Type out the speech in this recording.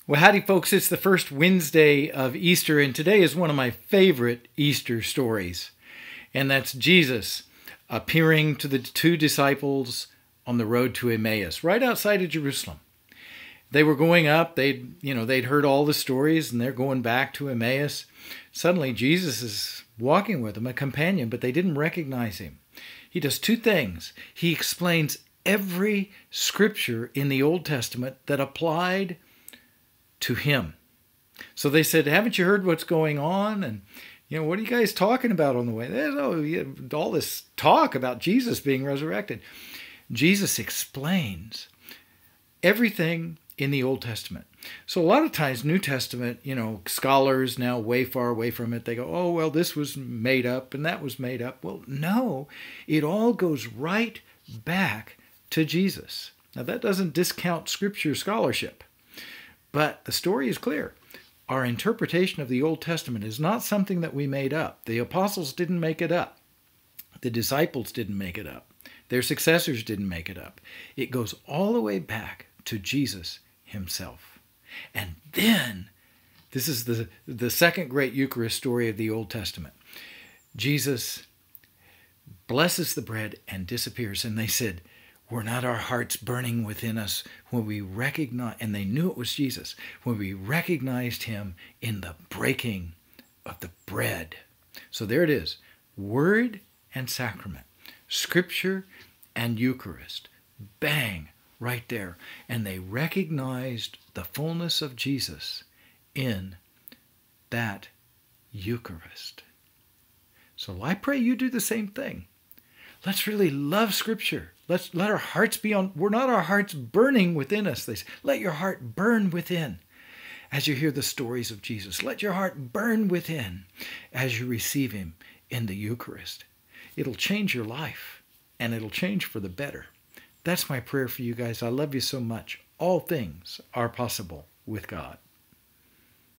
Well, howdy, folks. It's the first Wednesday of Easter, and today is one of my favorite Easter stories. And that's Jesus appearing to the two disciples on the road to Emmaus, right outside of Jerusalem. They were going up. They'd heard all the stories, and they're going back to Emmaus. Suddenly, Jesus is walking with them, a companion, but they didn't recognize him. He does two things. He explains every scripture in the Old Testament that applied to him. So they said, haven't you heard what's going on? And, what are you guys talking about on the way? There's all this talk about Jesus being resurrected. Jesus explains everything in the Old Testament. So a lot of times, New Testament, scholars now way far away from it, they go, oh, well, this was made up and that was made up. Well, no, it all goes right back to Jesus. Now, that doesn't discount Scripture scholarship. But the story is clear. Our interpretation of the Old Testament is not something that we made up. The apostles didn't make it up. The disciples didn't make it up. Their successors didn't make it up. It goes all the way back to Jesus himself. And then, this is the second great Eucharist story of the Old Testament. Jesus blesses the bread and disappears. And they said, were not our hearts burning within us when we recognized, and they knew it was Jesus, when we recognized him in the breaking of the bread. So there it is, word and sacrament, scripture and Eucharist, bang, right there. And they recognized the fullness of Jesus in that Eucharist. So I pray you do the same thing. Let's really love Scripture. Let our hearts be on. We're not our hearts burning within us. They say, let your heart burn within as you hear the stories of Jesus. Let your heart burn within as you receive him in the Eucharist. It'll change your life, and it'll change for the better. That's my prayer for you guys. I love you so much. All things are possible with God.